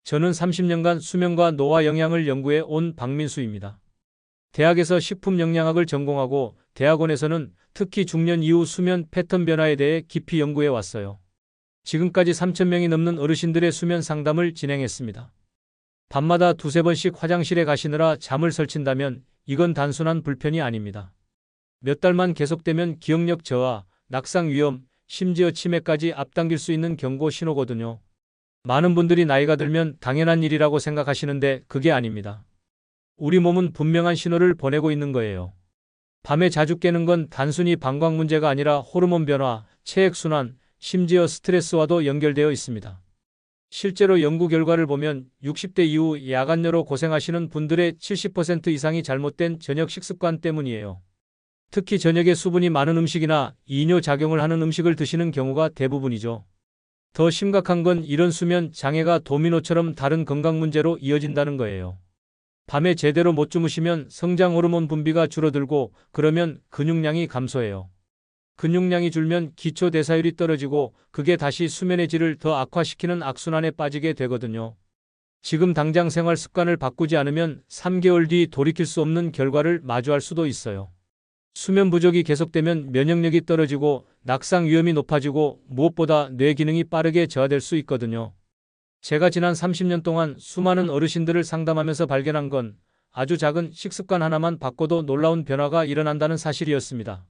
저는 30년간 수면과 노화 영양을 연구해 온 박민수입니다. 대학에서 식품영양학을 전공하고 대학원에서는 특히 중년 이후 수면 패턴 변화에 대해 깊이 연구해 왔어요. 지금까지 3,000명이 넘는 어르신들의 수면 상담을 진행했습니다. 밤마다 두세 번씩 화장실에 가시느라 잠을 설친다면 이건 단순한 불편이 아닙니다. 몇 달만 계속되면 기억력 저하, 낙상 위험, 심지어 치매까지 앞당길 수 있는 경고 신호거든요. 많은 분들이 나이가 들면 당연한 일이라고 생각하시는데 그게 아닙니다. 우리 몸은 분명한 신호를 보내고 있는 거예요. 밤에 자주 깨는 건 단순히 방광 문제가 아니라 호르몬 변화, 체액순환, 심지어 스트레스와도 연결되어 있습니다. 실제로 연구 결과를 보면 60대 이후 야간여로 고생하시는 분들의 70% 이상이 잘못된 저녁 식습관 때문이에요. 특히 저녁에 수분이 많은 음식이나 이뇨작용을 하는 음식을 드시는 경우가 대부분이죠. 더 심각한 건 이런 수면 장애가 도미노처럼 다른 건강 문제로 이어진다는 거예요. 밤에 제대로 못 주무시면 성장 호르몬 분비가 줄어들고 그러면 근육량이 감소해요. 근육량이 줄면 기초 대사율이 떨어지고 그게 다시 수면의 질을 더 악화시키는 악순환에 빠지게 되거든요. 지금 당장 생활 습관을 바꾸지 않으면 3개월 뒤 돌이킬 수 없는 결과를 마주할 수도 있어요. 수면 부족이 계속되면 면역력이 떨어지고 낙상 위험이 높아지고 무엇보다 뇌 기능이 빠르게 저하될 수 있거든요. 제가 지난 30년 동안 수많은 어르신들을 상담하면서 발견한 건 아주 작은 식습관 하나만 바꿔도 놀라운 변화가 일어난다는 사실이었습니다.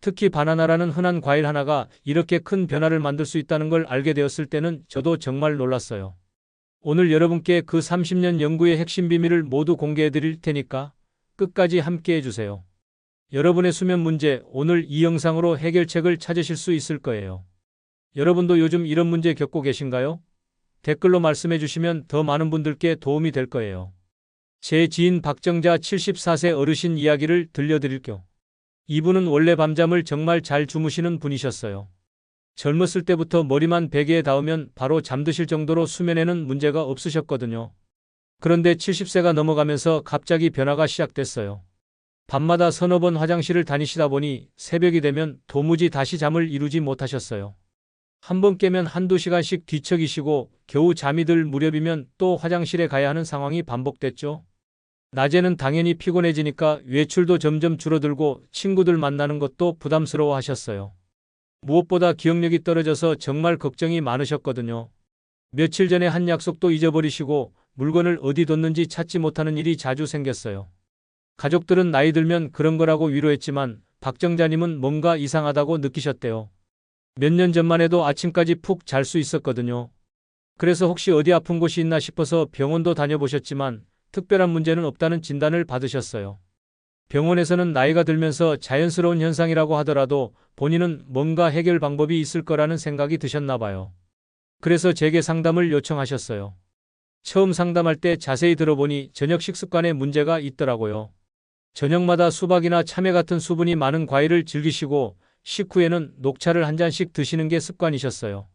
특히 바나나라는 흔한 과일 하나가 이렇게 큰 변화를 만들 수 있다는 걸 알게 되었을 때는 저도 정말 놀랐어요. 오늘 여러분께 그 30년 연구의 핵심 비밀을 모두 공개해 드릴 테니까 끝까지 함께 해주세요. 여러분의 수면 문제, 오늘 이 영상으로 해결책을 찾으실 수 있을 거예요. 여러분도 요즘 이런 문제 겪고 계신가요? 댓글로 말씀해 주시면 더 많은 분들께 도움이 될 거예요. 제 지인 박정자 74세 어르신 이야기를 들려드릴게요. 이분은 원래 밤잠을 정말 잘 주무시는 분이셨어요. 젊었을 때부터 머리만 베개에 닿으면 바로 잠드실 정도로 수면에는 문제가 없으셨거든요. 그런데 70세가 넘어가면서 갑자기 변화가 시작됐어요. 밤마다 서너 번 화장실을 다니시다 보니 새벽이 되면 도무지 다시 잠을 이루지 못하셨어요. 한 번 깨면 한두 시간씩 뒤척이시고 겨우 잠이 들 무렵이면 또 화장실에 가야 하는 상황이 반복됐죠. 낮에는 당연히 피곤해지니까 외출도 점점 줄어들고 친구들 만나는 것도 부담스러워 하셨어요. 무엇보다 기억력이 떨어져서 정말 걱정이 많으셨거든요. 며칠 전에 한 약속도 잊어버리시고 물건을 어디 뒀는지 찾지 못하는 일이 자주 생겼어요. 가족들은 나이 들면 그런 거라고 위로했지만 박정자님은 뭔가 이상하다고 느끼셨대요. 몇 년 전만 해도 아침까지 푹 잘 수 있었거든요. 그래서 혹시 어디 아픈 곳이 있나 싶어서 병원도 다녀보셨지만 특별한 문제는 없다는 진단을 받으셨어요. 병원에서는 나이가 들면서 자연스러운 현상이라고 하더라도 본인은 뭔가 해결 방법이 있을 거라는 생각이 드셨나 봐요. 그래서 제게 상담을 요청하셨어요. 처음 상담할 때 자세히 들어보니 저녁 식습관에 문제가 있더라고요. 저녁마다 수박이나 참외 같은 수분이 많은 과일을 즐기시고 식후에는 녹차를 한 잔씩 드시는 게 습관이셨어요.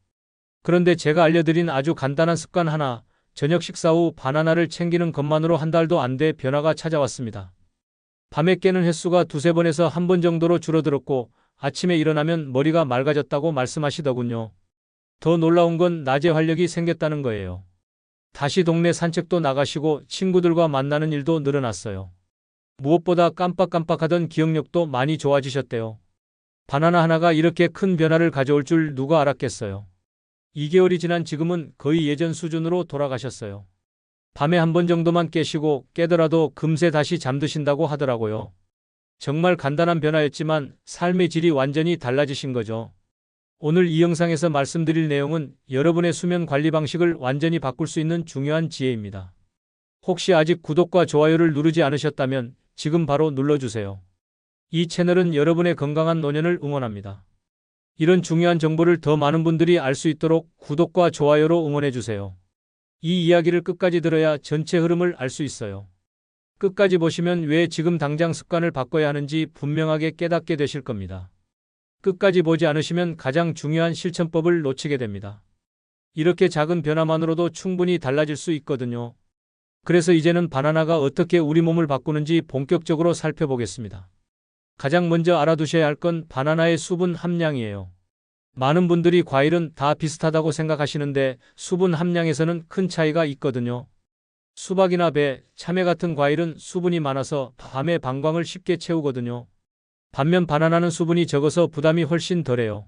그런데 제가 알려드린 아주 간단한 습관 하나, 저녁 식사 후 바나나를 챙기는 것만으로 한 달도 안 돼 변화가 찾아왔습니다. 밤에 깨는 횟수가 두세 번에서 한 번 정도로 줄어들었고 아침에 일어나면 머리가 맑아졌다고 말씀하시더군요. 더 놀라운 건 낮에 활력이 생겼다는 거예요. 다시 동네 산책도 나가시고 친구들과 만나는 일도 늘어났어요. 무엇보다 깜빡깜빡하던 기억력도 많이 좋아지셨대요. 바나나 하나가 이렇게 큰 변화를 가져올 줄 누가 알았겠어요. 2개월이 지난 지금은 거의 예전 수준으로 돌아가셨어요. 밤에 한 번 정도만 깨시고 깨더라도 금세 다시 잠드신다고 하더라고요. 정말 간단한 변화였지만 삶의 질이 완전히 달라지신 거죠. 오늘 이 영상에서 말씀드릴 내용은 여러분의 수면 관리 방식을 완전히 바꿀 수 있는 중요한 지혜입니다. 혹시 아직 구독과 좋아요를 누르지 않으셨다면 지금 바로 눌러주세요. 이 채널은 여러분의 건강한 노년을 응원합니다. 이런 중요한 정보를 더 많은 분들이 알 수 있도록 구독과 좋아요로 응원해주세요. 이 이야기를 끝까지 들어야 전체 흐름을 알 수 있어요. 끝까지 보시면 왜 지금 당장 습관을 바꿔야 하는지 분명하게 깨닫게 되실 겁니다. 끝까지 보지 않으시면 가장 중요한 실천법을 놓치게 됩니다. 이렇게 작은 변화만으로도 충분히 달라질 수 있거든요. 그래서 이제는 바나나가 어떻게 우리 몸을 바꾸는지 본격적으로 살펴보겠습니다. 가장 먼저 알아두셔야 할 건 바나나의 수분 함량이에요. 많은 분들이 과일은 다 비슷하다고 생각하시는데 수분 함량에서는 큰 차이가 있거든요. 수박이나 배, 참외 같은 과일은 수분이 많아서 밤에 방광을 쉽게 채우거든요. 반면 바나나는 수분이 적어서 부담이 훨씬 덜해요.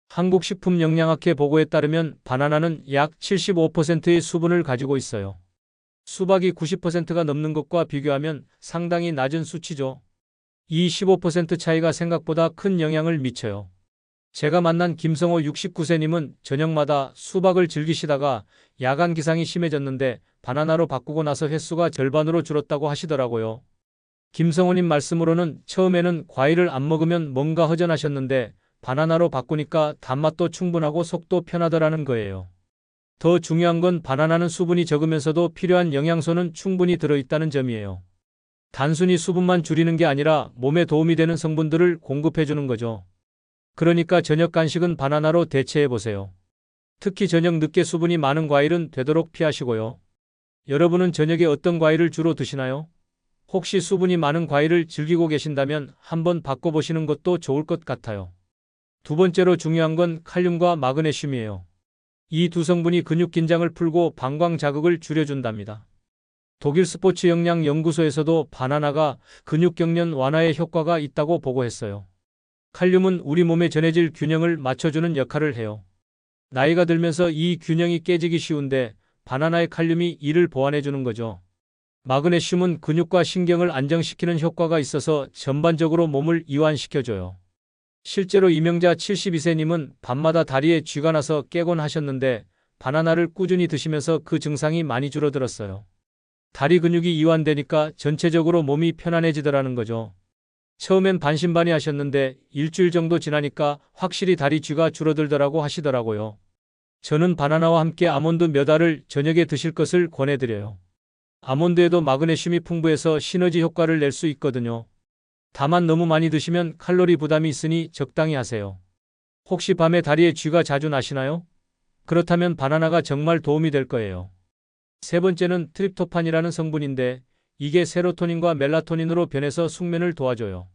한국식품영양학회 보고에 따르면 바나나는 약 75%의 수분을 가지고 있어요. 수박이 90%가 넘는 것과 비교하면 상당히 낮은 수치죠. 이 15% 차이가 생각보다 큰 영향을 미쳐요. 제가 만난 김성호 69세님은 저녁마다 수박을 즐기시다가 야간 기상이 심해졌는데 바나나로 바꾸고 나서 횟수가 절반으로 줄었다고 하시더라고요. 김성호님 말씀으로는 처음에는 과일을 안 먹으면 뭔가 허전하셨는데 바나나로 바꾸니까 단맛도 충분하고 속도 편하더라는 거예요. 더 중요한 건 바나나는 수분이 적으면서도 필요한 영양소는 충분히 들어있다는 점이에요. 단순히 수분만 줄이는 게 아니라 몸에 도움이 되는 성분들을 공급해주는 거죠. 그러니까 저녁 간식은 바나나로 대체해보세요. 특히 저녁 늦게 수분이 많은 과일은 되도록 피하시고요. 여러분은 저녁에 어떤 과일을 주로 드시나요? 혹시 수분이 많은 과일을 즐기고 계신다면 한번 바꿔보시는 것도 좋을 것 같아요. 두 번째로 중요한 건 칼륨과 마그네슘이에요. 이 두 성분이 근육 긴장을 풀고 방광 자극을 줄여준답니다. 독일 스포츠 영양 연구소에서도 바나나가 근육 경련 완화에 효과가 있다고 보고했어요. 칼륨은 우리 몸의 전해질 균형을 맞춰주는 역할을 해요. 나이가 들면서 이 균형이 깨지기 쉬운데 바나나의 칼륨이 이를 보완해주는 거죠. 마그네슘은 근육과 신경을 안정시키는 효과가 있어서 전반적으로 몸을 이완시켜줘요. 실제로 이명자 72세님은 밤마다 다리에 쥐가 나서 깨곤 하셨는데 바나나를 꾸준히 드시면서 그 증상이 많이 줄어들었어요. 다리 근육이 이완되니까 전체적으로 몸이 편안해지더라는 거죠. 처음엔 반신반의하셨는데 일주일 정도 지나니까 확실히 다리 쥐가 줄어들더라고 하시더라고요. 저는 바나나와 함께 아몬드 몇 알을 저녁에 드실 것을 권해드려요. 아몬드에도 마그네슘이 풍부해서 시너지 효과를 낼 수 있거든요. 다만 너무 많이 드시면 칼로리 부담이 있으니 적당히 하세요. 혹시 밤에 다리에 쥐가 자주 나시나요? 그렇다면 바나나가 정말 도움이 될 거예요. 세 번째는 트립토판이라는 성분인데 이게 세로토닌과 멜라토닌으로 변해서 숙면을 도와줘요.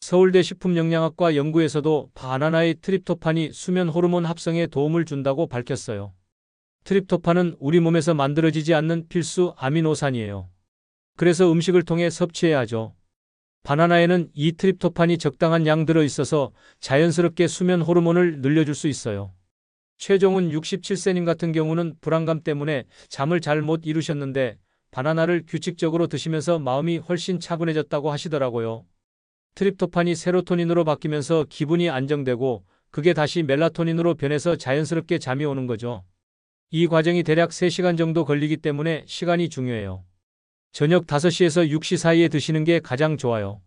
서울대 식품영양학과 연구에서도 바나나의 트립토판이 수면 호르몬 합성에 도움을 준다고 밝혔어요. 트립토판은 우리 몸에서 만들어지지 않는 필수 아미노산이에요. 그래서 음식을 통해 섭취해야 하죠. 바나나에는 이 트립토판이 적당한 양 들어있어서 자연스럽게 수면 호르몬을 늘려줄 수 있어요. 최종훈 67세님 같은 경우는 불안감 때문에 잠을 잘 못 이루셨는데 바나나를 규칙적으로 드시면서 마음이 훨씬 차분해졌다고 하시더라고요. 트립토판이 세로토닌으로 바뀌면서 기분이 안정되고 그게 다시 멜라토닌으로 변해서 자연스럽게 잠이 오는 거죠. 이 과정이 대략 3시간 정도 걸리기 때문에 시간이 중요해요. 저녁 5시에서 6시 사이에 드시는 게 가장 좋아요.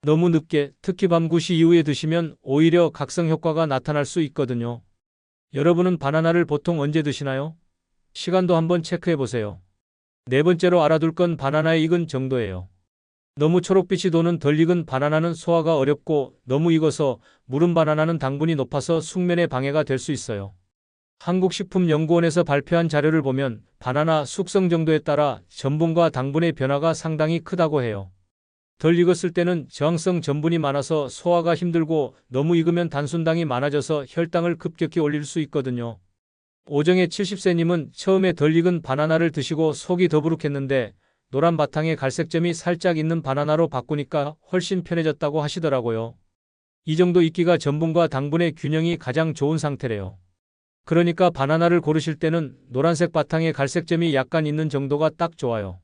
너무 늦게, 특히 밤 9시 이후에 드시면 오히려 각성 효과가 나타날 수 있거든요. 여러분은 바나나를 보통 언제 드시나요? 시간도 한번 체크해 보세요. 네 번째로 알아둘 건 바나나의 익은 정도예요. 너무 초록빛이 도는 덜 익은 바나나는 소화가 어렵고 너무 익어서 무른 바나나는 당분이 높아서 숙면에 방해가 될 수 있어요. 한국식품연구원에서 발표한 자료를 보면 바나나 숙성 정도에 따라 전분과 당분의 변화가 상당히 크다고 해요. 덜 익었을 때는 저항성 전분이 많아서 소화가 힘들고 너무 익으면 단순당이 많아져서 혈당을 급격히 올릴 수 있거든요. 오정혜 70세님은 처음에 덜 익은 바나나를 드시고 속이 더부룩했는데 노란 바탕에 갈색점이 살짝 있는 바나나로 바꾸니까 훨씬 편해졌다고 하시더라고요. 이 정도 익기가 전분과 당분의 균형이 가장 좋은 상태래요. 그러니까 바나나를 고르실 때는 노란색 바탕에 갈색점이 약간 있는 정도가 딱 좋아요.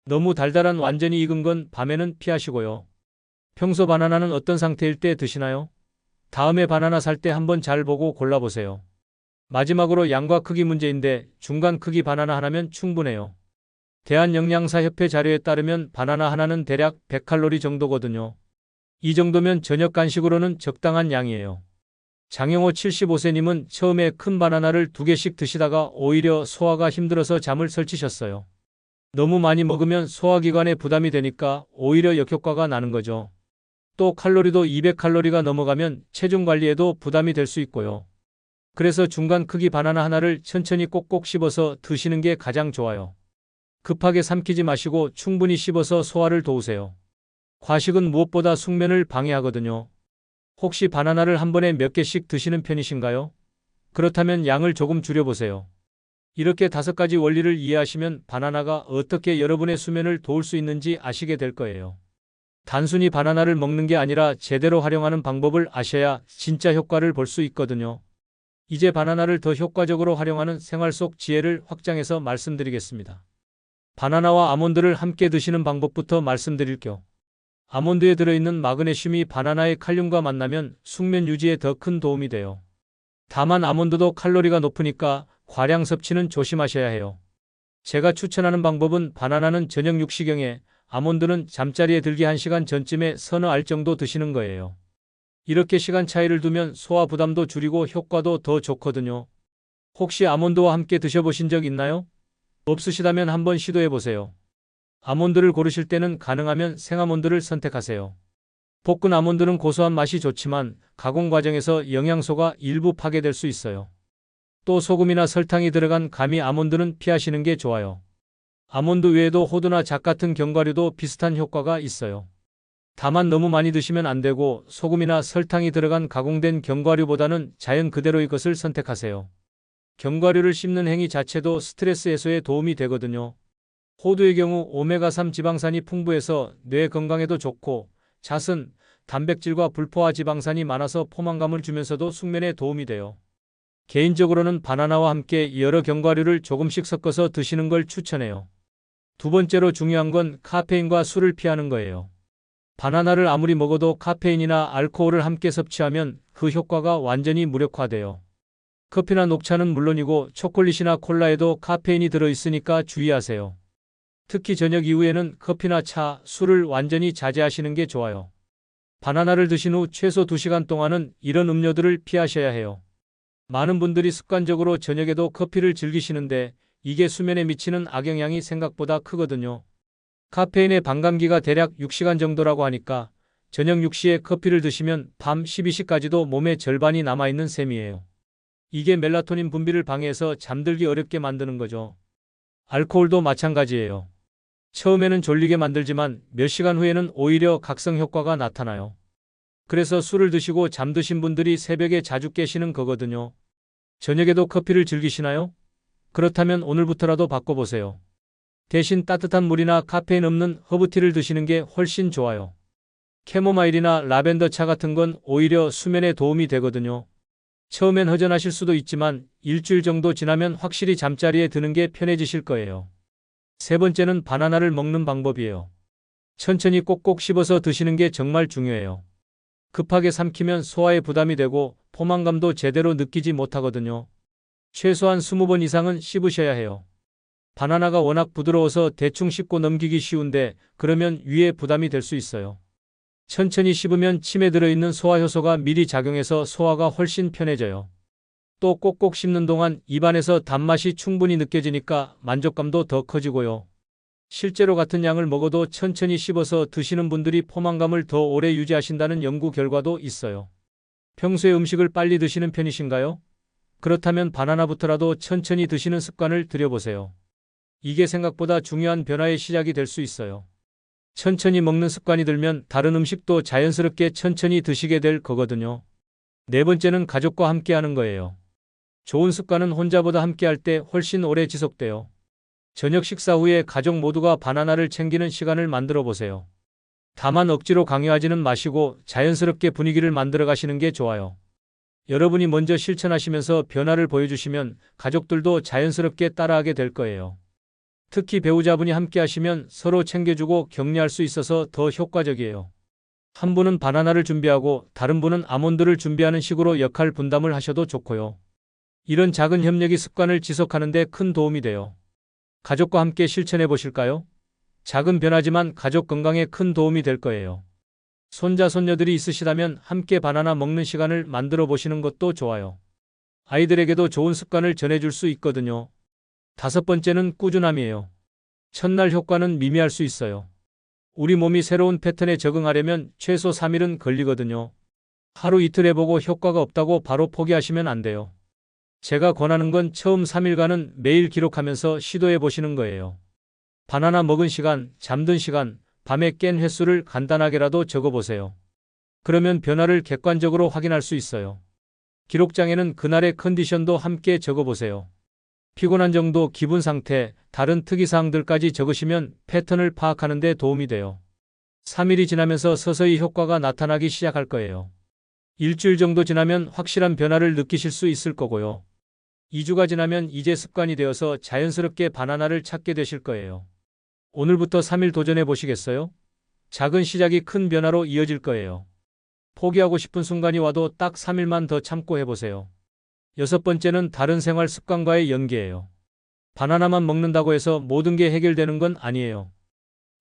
너무 달달한 완전히 익은 건 밤에는 피하시고요. 평소 바나나는 어떤 상태일 때 드시나요? 다음에 바나나 살 때 한번 잘 보고 골라보세요. 마지막으로 양과 크기 문제인데 중간 크기 바나나 하나면 충분해요. 대한영양사협회 자료에 따르면 바나나 하나는 대략 100칼로리 정도거든요. 이 정도면 저녁 간식으로는 적당한 양이에요. 장영호 75세님은 처음에 큰 바나나를 2개씩 드시다가 오히려 소화가 힘들어서 잠을 설치셨어요. 너무 많이 먹으면 소화기관에 부담이 되니까 오히려 역효과가 나는 거죠. 또 칼로리도 200칼로리가 넘어가면 체중 관리에도 부담이 될 수 있고요. 그래서 중간 크기 바나나 하나를 천천히 꼭꼭 씹어서 드시는 게 가장 좋아요. 급하게 삼키지 마시고 충분히 씹어서 소화를 도우세요. 과식은 무엇보다 숙면을 방해하거든요. 혹시 바나나를 한 번에 몇 개씩 드시는 편이신가요? 그렇다면 양을 조금 줄여보세요. 이렇게 5가지 원리를 이해하시면 바나나가 어떻게 여러분의 수면을 도울 수 있는지 아시게 될 거예요. 단순히 바나나를 먹는 게 아니라 제대로 활용하는 방법을 아셔야 진짜 효과를 볼 수 있거든요. 이제 바나나를 더 효과적으로 활용하는 생활 속 지혜를 확장해서 말씀드리겠습니다. 바나나와 아몬드를 함께 드시는 방법부터 말씀드릴게요. 아몬드에 들어있는 마그네슘이 바나나의 칼륨과 만나면 숙면 유지에 더 큰 도움이 돼요. 다만 아몬드도 칼로리가 높으니까 과량 섭취는 조심하셔야 해요. 제가 추천하는 방법은 바나나는 저녁 6시경에, 아몬드는 잠자리에 들기 1시간 전쯤에 서너 알 정도 드시는 거예요. 이렇게 시간 차이를 두면 소화 부담도 줄이고 효과도 더 좋거든요. 혹시 아몬드와 함께 드셔보신 적 있나요? 없으시다면 한번 시도해보세요. 아몬드를 고르실 때는 가능하면 생아몬드를 선택하세요. 볶은 아몬드는 고소한 맛이 좋지만 가공 과정에서 영양소가 일부 파괴될 수 있어요. 또 소금이나 설탕이 들어간 가미 아몬드는 피하시는 게 좋아요. 아몬드 외에도 호두나 잣 같은 견과류도 비슷한 효과가 있어요. 다만 너무 많이 드시면 안 되고 소금이나 설탕이 들어간 가공된 견과류보다는 자연 그대로의 것을 선택하세요. 견과류를 씹는 행위 자체도 스트레스 해소에 도움이 되거든요. 호두의 경우 오메가3 지방산이 풍부해서 뇌 건강에도 좋고, 잣은 단백질과 불포화 지방산이 많아서 포만감을 주면서도 숙면에 도움이 돼요. 개인적으로는 바나나와 함께 여러 견과류를 조금씩 섞어서 드시는 걸 추천해요. 두 번째로 중요한 건 카페인과 술을 피하는 거예요. 바나나를 아무리 먹어도 카페인이나 알코올을 함께 섭취하면 그 효과가 완전히 무력화돼요. 커피나 녹차는 물론이고 초콜릿이나 콜라에도 카페인이 들어있으니까 주의하세요. 특히 저녁 이후에는 커피나 차, 술을 완전히 자제하시는 게 좋아요. 바나나를 드신 후 최소 2시간 동안은 이런 음료들을 피하셔야 해요. 많은 분들이 습관적으로 저녁에도 커피를 즐기시는데 이게 수면에 미치는 악영향이 생각보다 크거든요. 카페인의 반감기가 대략 6시간 정도라고 하니까 저녁 6시에 커피를 드시면 밤 12시까지도 몸에 절반이 남아있는 셈이에요. 이게 멜라토닌 분비를 방해해서 잠들기 어렵게 만드는 거죠. 알코올도 마찬가지예요. 처음에는 졸리게 만들지만 몇 시간 후에는 오히려 각성 효과가 나타나요. 그래서 술을 드시고 잠드신 분들이 새벽에 자주 깨시는 거거든요. 저녁에도 커피를 즐기시나요? 그렇다면 오늘부터라도 바꿔보세요. 대신 따뜻한 물이나 카페인 없는 허브티를 드시는 게 훨씬 좋아요. 캐모마일이나 라벤더 차 같은 건 오히려 수면에 도움이 되거든요. 처음엔 허전하실 수도 있지만 일주일 정도 지나면 확실히 잠자리에 드는 게 편해지실 거예요. 세 번째는 바나나를 먹는 방법이에요. 천천히 꼭꼭 씹어서 드시는 게 정말 중요해요. 급하게 삼키면 소화에 부담이 되고 포만감도 제대로 느끼지 못하거든요. 최소한 20번 이상은 씹으셔야 해요. 바나나가 워낙 부드러워서 대충 씹고 넘기기 쉬운데 그러면 위에 부담이 될 수 있어요. 천천히 씹으면 침에 들어있는 소화효소가 미리 작용해서 소화가 훨씬 편해져요. 또 꼭꼭 씹는 동안 입안에서 단맛이 충분히 느껴지니까 만족감도 더 커지고요. 실제로 같은 양을 먹어도 천천히 씹어서 드시는 분들이 포만감을 더 오래 유지하신다는 연구 결과도 있어요. 평소에 음식을 빨리 드시는 편이신가요? 그렇다면 바나나부터라도 천천히 드시는 습관을 들여보세요. 이게 생각보다 중요한 변화의 시작이 될 수 있어요. 천천히 먹는 습관이 들면 다른 음식도 자연스럽게 천천히 드시게 될 거거든요. 네 번째는 가족과 함께 하는 거예요. 좋은 습관은 혼자보다 함께 할 때 훨씬 오래 지속돼요. 저녁 식사 후에 가족 모두가 바나나를 챙기는 시간을 만들어 보세요. 다만 억지로 강요하지는 마시고 자연스럽게 분위기를 만들어 가시는 게 좋아요. 여러분이 먼저 실천하시면서 변화를 보여주시면 가족들도 자연스럽게 따라하게 될 거예요. 특히 배우자분이 함께 하시면 서로 챙겨주고 격려할 수 있어서 더 효과적이에요. 한 분은 바나나를 준비하고 다른 분은 아몬드를 준비하는 식으로 역할 분담을 하셔도 좋고요. 이런 작은 협력이 습관을 지속하는 데 큰 도움이 돼요. 가족과 함께 실천해 보실까요? 작은 변화지만 가족 건강에 큰 도움이 될 거예요. 손자, 손녀들이 있으시다면 함께 바나나 먹는 시간을 만들어 보시는 것도 좋아요. 아이들에게도 좋은 습관을 전해줄 수 있거든요. 5번째는 꾸준함이에요. 첫날 효과는 미미할 수 있어요. 우리 몸이 새로운 패턴에 적응하려면 최소 3일은 걸리거든요. 하루 이틀 해보고 효과가 없다고 바로 포기하시면 안 돼요. 제가 권하는 건 처음 3일간은 매일 기록하면서 시도해 보시는 거예요. 바나나 먹은 시간, 잠든 시간, 밤에 깬 횟수를 간단하게라도 적어보세요. 그러면 변화를 객관적으로 확인할 수 있어요. 기록장에는 그날의 컨디션도 함께 적어보세요. 피곤한 정도, 기분 상태, 다른 특이사항들까지 적으시면 패턴을 파악하는 데 도움이 돼요. 3일이 지나면서 서서히 효과가 나타나기 시작할 거예요. 일주일 정도 지나면 확실한 변화를 느끼실 수 있을 거고요. 2주가 지나면 이제 습관이 되어서 자연스럽게 바나나를 찾게 되실 거예요. 오늘부터 3일 도전해 보시겠어요? 작은 시작이 큰 변화로 이어질 거예요. 포기하고 싶은 순간이 와도 딱 3일만 더 참고 해보세요. 6번째는 다른 생활 습관과의 연계예요. 바나나만 먹는다고 해서 모든 게 해결되는 건 아니에요.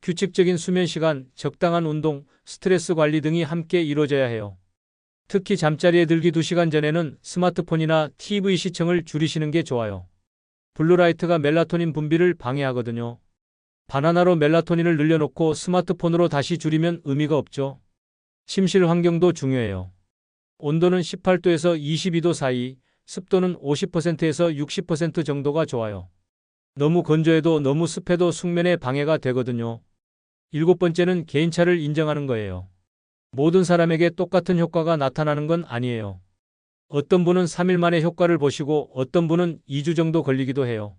규칙적인 수면 시간, 적당한 운동, 스트레스 관리 등이 함께 이루어져야 해요. 특히 잠자리에 들기 2시간 전에는 스마트폰이나 TV 시청을 줄이시는 게 좋아요. 블루라이트가 멜라토닌 분비를 방해하거든요. 바나나로 멜라토닌을 늘려놓고 스마트폰으로 다시 줄이면 의미가 없죠. 침실 환경도 중요해요. 온도는 18도에서 22도 사이, 습도는 50%에서 60% 정도가 좋아요. 너무 건조해도 너무 습해도 숙면에 방해가 되거든요. 7번째는 개인차를 인정하는 거예요. 모든 사람에게 똑같은 효과가 나타나는 건 아니에요. 어떤 분은 3일 만에 효과를 보시고 어떤 분은 2주 정도 걸리기도 해요.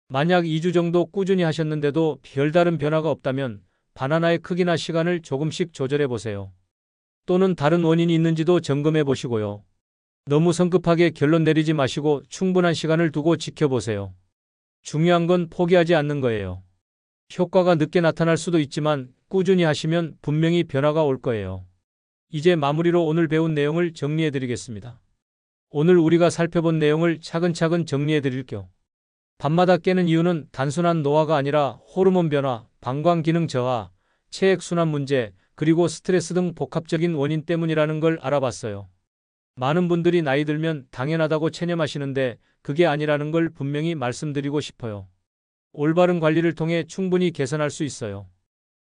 만약 2주 정도 꾸준히 하셨는데도 별다른 변화가 없다면 바나나의 크기나 시간을 조금씩 조절해 보세요. 또는 다른 원인이 있는지도 점검해 보시고요. 너무 성급하게 결론 내리지 마시고 충분한 시간을 두고 지켜보세요. 중요한 건 포기하지 않는 거예요. 효과가 늦게 나타날 수도 있지만 꾸준히 하시면 분명히 변화가 올 거예요. 이제 마무리로 오늘 배운 내용을 정리해 드리겠습니다. 오늘 우리가 살펴본 내용을 차근차근 정리해 드릴게요. 밤마다 깨는 이유는 단순한 노화가 아니라 호르몬 변화, 방광 기능 저하, 체액 순환 문제, 그리고 스트레스 등 복합적인 원인 때문이라는 걸 알아봤어요. 많은 분들이 나이 들면 당연하다고 체념하시는데 그게 아니라는 걸 분명히 말씀드리고 싶어요. 올바른 관리를 통해 충분히 개선할 수 있어요.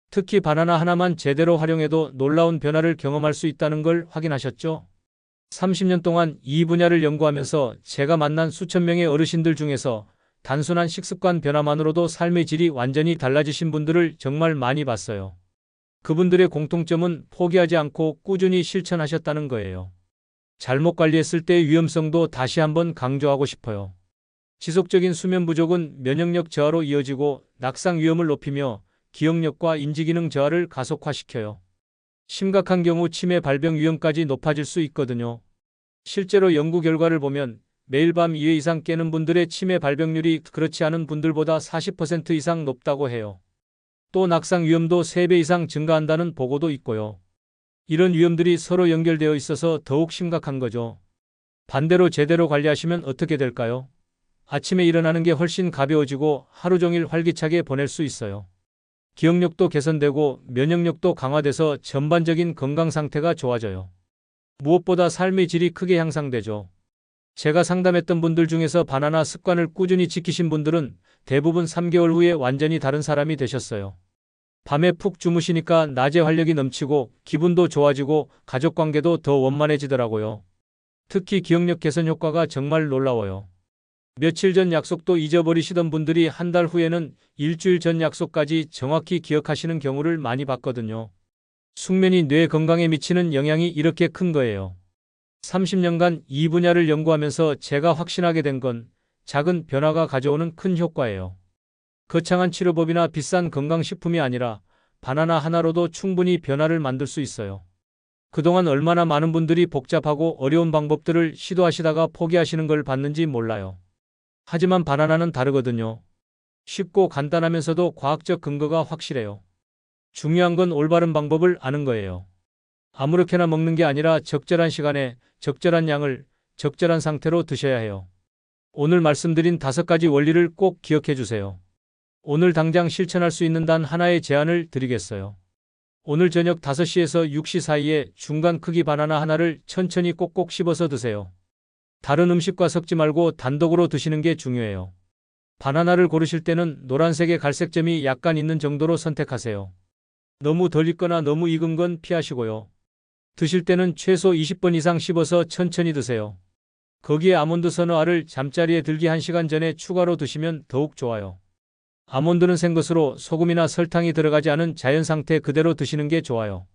특히 바나나 하나만 제대로 활용해도 놀라운 변화를 경험할 수 있다는 걸 확인하셨죠? 30년 동안 이 분야를 연구하면서 제가 만난 수천 명의 어르신들 중에서 단순한 식습관 변화만으로도 삶의 질이 완전히 달라지신 분들을 정말 많이 봤어요. 그분들의 공통점은 포기하지 않고 꾸준히 실천하셨다는 거예요. 잘못 관리했을 때의 위험성도 다시 한번 강조하고 싶어요. 지속적인 수면 부족은 면역력 저하로 이어지고 낙상 위험을 높이며 기억력과 인지기능 저하를 가속화시켜요. 심각한 경우 치매 발병 위험까지 높아질 수 있거든요. 실제로 연구 결과를 보면 매일 밤 2회 이상 깨는 분들의 치매 발병률이 그렇지 않은 분들보다 40% 이상 높다고 해요. 또 낙상 위험도 3배 이상 증가한다는 보고도 있고요. 이런 위험들이 서로 연결되어 있어서 더욱 심각한 거죠. 반대로 제대로 관리하시면 어떻게 될까요? 아침에 일어나는 게 훨씬 가벼워지고 하루 종일 활기차게 보낼 수 있어요. 기억력도 개선되고 면역력도 강화돼서 전반적인 건강 상태가 좋아져요. 무엇보다 삶의 질이 크게 향상되죠. 제가 상담했던 분들 중에서 바나나 습관을 꾸준히 지키신 분들은 대부분 3개월 후에 완전히 다른 사람이 되셨어요. 밤에 푹 주무시니까 낮에 활력이 넘치고 기분도 좋아지고 가족관계도 더 원만해지더라고요. 특히 기억력 개선 효과가 정말 놀라워요. 며칠 전 약속도 잊어버리시던 분들이 한 달 후에는 일주일 전 약속까지 정확히 기억하시는 경우를 많이 봤거든요. 숙면이 뇌 건강에 미치는 영향이 이렇게 큰 거예요. 30년간 이 분야를 연구하면서 제가 확신하게 된 건 작은 변화가 가져오는 큰 효과예요. 거창한 치료법이나 비싼 건강식품이 아니라 바나나 하나로도 충분히 변화를 만들 수 있어요. 그동안 얼마나 많은 분들이 복잡하고 어려운 방법들을 시도하시다가 포기하시는 걸 봤는지 몰라요. 하지만 바나나는 다르거든요. 쉽고 간단하면서도 과학적 근거가 확실해요. 중요한 건 올바른 방법을 아는 거예요. 아무렇게나 먹는 게 아니라 적절한 시간에 적절한 양을 적절한 상태로 드셔야 해요. 오늘 말씀드린 5가지 원리를 꼭 기억해 주세요. 오늘 당장 실천할 수 있는 단 하나의 제안을 드리겠어요. 오늘 저녁 5시에서 6시 사이에 중간 크기 바나나 하나를 천천히 꼭꼭 씹어서 드세요. 다른 음식과 섞지 말고 단독으로 드시는 게 중요해요. 바나나를 고르실 때는 노란색의 갈색점이 약간 있는 정도로 선택하세요. 너무 덜 익거나 너무 익은 건 피하시고요. 드실 때는 최소 20번 이상 씹어서 천천히 드세요. 거기에 아몬드 서너 알을 잠자리에 들기 1시간 전에 추가로 드시면 더욱 좋아요. 아몬드는 생것으로 소금이나 설탕이 들어가지 않은 자연 상태 그대로 드시는 게 좋아요.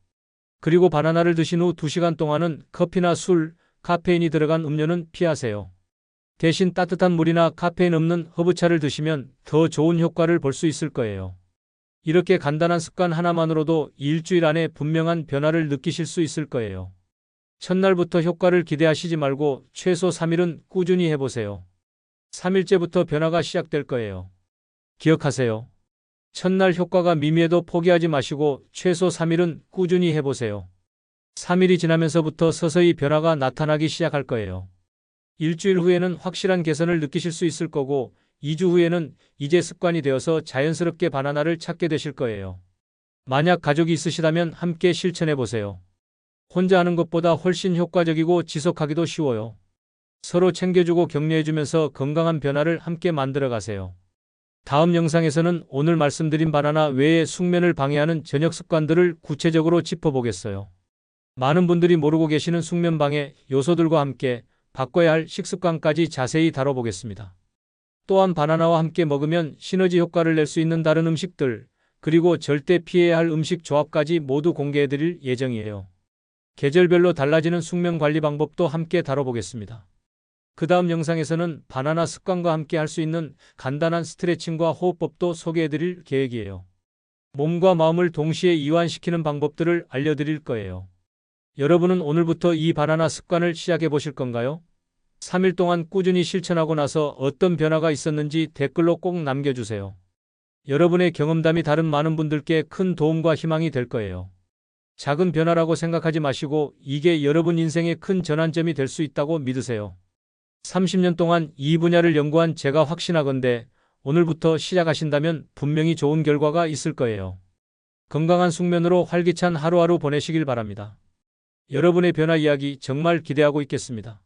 그리고 바나나를 드신 후 2시간 동안은 커피나 술, 카페인이 들어간 음료는 피하세요. 대신 따뜻한 물이나 카페인 없는 허브차를 드시면 더 좋은 효과를 볼 수 있을 거예요. 이렇게 간단한 습관 하나만으로도 일주일 안에 분명한 변화를 느끼실 수 있을 거예요. 첫날부터 효과를 기대하시지 말고 최소 3일은 꾸준히 해보세요. 3일째부터 변화가 시작될 거예요. 기억하세요. 첫날 효과가 미미해도 포기하지 마시고 최소 3일은 꾸준히 해보세요. 3일이 지나면서부터 서서히 변화가 나타나기 시작할 거예요. 일주일 후에는 확실한 개선을 느끼실 수 있을 거고 2주 후에는 이제 습관이 되어서 자연스럽게 바나나를 찾게 되실 거예요. 만약 가족이 있으시다면 함께 실천해 보세요. 혼자 하는 것보다 훨씬 효과적이고 지속하기도 쉬워요. 서로 챙겨주고 격려해주면서 건강한 변화를 함께 만들어 가세요. 다음 영상에서는 오늘 말씀드린 바나나 외의 숙면을 방해하는 저녁 습관들을 구체적으로 짚어보겠어요. 많은 분들이 모르고 계시는 숙면 방해 요소들과 함께 바꿔야 할 식습관까지 자세히 다뤄보겠습니다. 또한 바나나와 함께 먹으면 시너지 효과를 낼 수 있는 다른 음식들, 그리고 절대 피해야 할 음식 조합까지 모두 공개해드릴 예정이에요. 계절별로 달라지는 숙면 관리 방법도 함께 다뤄보겠습니다. 그 다음 영상에서는 바나나 습관과 함께 할 수 있는 간단한 스트레칭과 호흡법도 소개해드릴 계획이에요. 몸과 마음을 동시에 이완시키는 방법들을 알려드릴 거예요. 여러분은 오늘부터 이 바나나 습관을 시작해 보실 건가요? 3일 동안 꾸준히 실천하고 나서 어떤 변화가 있었는지 댓글로 꼭 남겨주세요. 여러분의 경험담이 다른 많은 분들께 큰 도움과 희망이 될 거예요. 작은 변화라고 생각하지 마시고 이게 여러분 인생의 큰 전환점이 될 수 있다고 믿으세요. 30년 동안 이 분야를 연구한 제가 확신하건대 오늘부터 시작하신다면 분명히 좋은 결과가 있을 거예요. 건강한 숙면으로 활기찬 하루하루 보내시길 바랍니다. 여러분의 변화 이야기 정말 기대하고 있겠습니다.